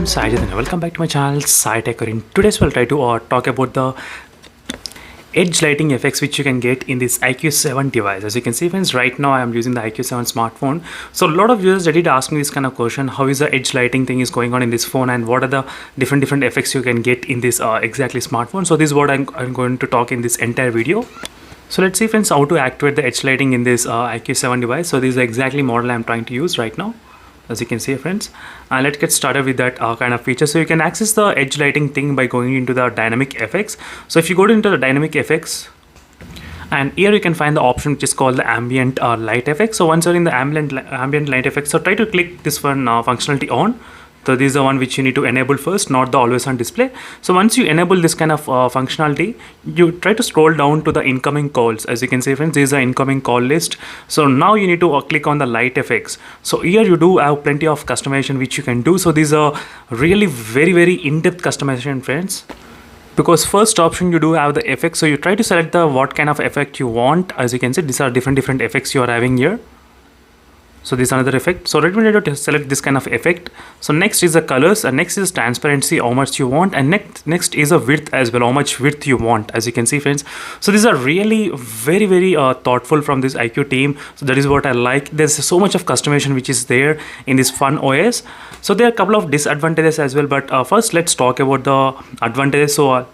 I'm Sai Chaitanya. Welcome back to my channel Sai Techer. In today's we'll try to talk about the edge lighting effects which you can get in this IQ7 device. As you can see friends, right now I am using the IQ7 smartphone. So a lot of users did ask me this kind of question, how is the edge lighting thing is going on in this phone and what are the different effects you can get in this exactly smartphone. So this is what I'm going to talk in this entire video. So let's see friends how to activate the edge lighting in this IQ7 device. So this is the exactly model I'm trying to use right now, as you can see friends. And let's get started with that kind of feature. So you can access the edge lighting thing by going into the dynamic effects. So if you go into the dynamic effects, and here you can find the option which is called the ambient light effect. So once you're in the ambient light effect, so try to click this one functionality on. So this is the one which you need to enable first, not the always on display. So once you enable this kind of functionality, you try to scroll down to the incoming calls. As you can see friends, this is the incoming call list. So now you need to click on the light effects. So here you do have plenty of customization which you can do. So these are really very in-depth customization friends, because first option you do have the effects. So you try to select the what kind of effect you want. As you can see, these are different effects you are having here. So this is another effect. So let me try to select this kind of effect. So next is the colors, and next is transparency, how much you want, and next is a width as well, how much width you want. As you can see friends, so these are really very thoughtful from this IQ team. So that is what I like. There's so much of customization which is there in this fun OS. So there are a couple of disadvantages as well, but first let's talk about the advantages. So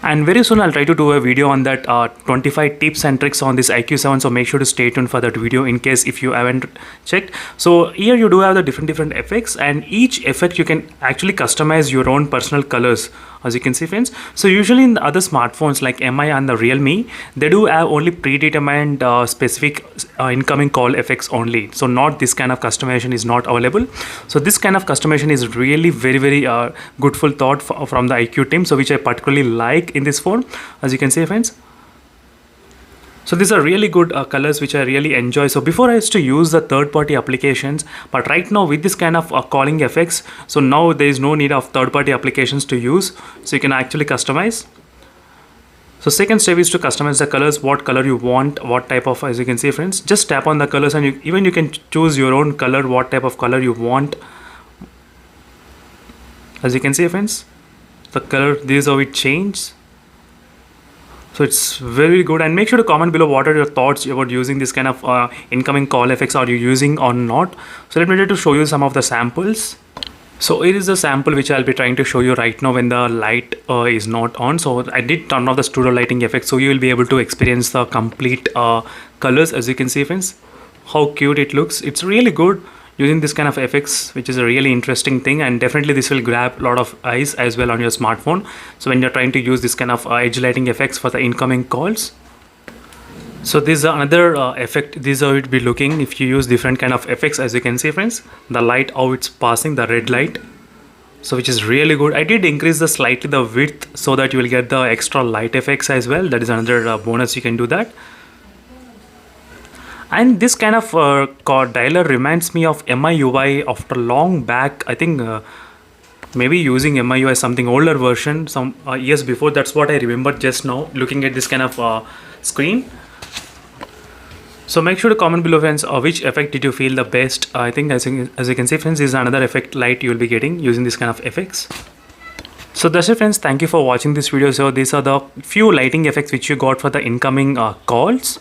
and very soon I'll try to do a video on that 25 tips and tricks on this IQ7. So make sure to stay tuned for that video in case if you haven't checked. So here you do have the different effects, and each effect you can actually customize your own personal colors, as you can see friends. So usually in the other smartphones like MI and the Realme, they do have only predetermined specific incoming call effects only. So not this kind of customization is not available. So this kind of customization is really very good full thought from the IQ team, so which I particularly like in this phone, as you can see friends. So these are really good colors which I really enjoy. So before I used to use the third-party applications, but right now with this kind of calling effects, so now there is no need of third-party applications to use. So you can actually customize. So second step is to customize the colors, what color you want, what type of, as you can see friends, just tap on the colors and you can choose your own color, what type of color you want. As you can see friends, the color, this is how it changes. So it's very good, and make sure to comment below what are your thoughts about using this kind of incoming call effects, are you using or not. So let me try to show you some of the samples. So here is the sample which I'll be trying to show you right now when the light is not on. So I did turn off the studio lighting effect, so you will be able to experience the complete colors. As you can see friends, how cute it looks. It's really good using this kind of effects, which is a really interesting thing, and definitely this will grab a lot of eyes as well on your smartphone. So when you're trying to use this kind of edge lighting effects for the incoming calls. So this is another effect. This is how it be looking if you use different kind of effects. As you can see friends, the light, how it's passing, the red light, so which is really good. I did increase the slightly the width so that you will get the extra light effects as well. That is another bonus, you can do that. And this kind of dialer reminds me of MIUI after long back. I think maybe using MIUI something older version some years before. That's what I remember just now looking at this kind of screen. So make sure to comment below friends, which effect did you feel the best. I think as you can see friends, this is another effect light you will be getting using this kind of effects. So that's it friends, thank you for watching this video. So these are the few lighting effects which you got for the incoming calls.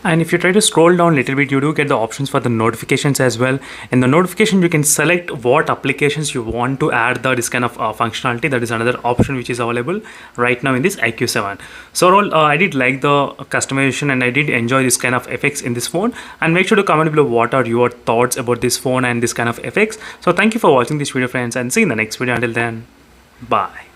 And if you try to scroll down a little bit, you do get the options for the notifications as well. In the notification, you can select what applications you want to add this kind of functionality. That is another option which is available right now in this IQ7. So overall, I did like the customization and I did enjoy this kind of effects in this phone. And make sure to comment below what are your thoughts about this phone and this kind of effects. So thank you for watching this video friends, and see you in the next video. Until then, bye.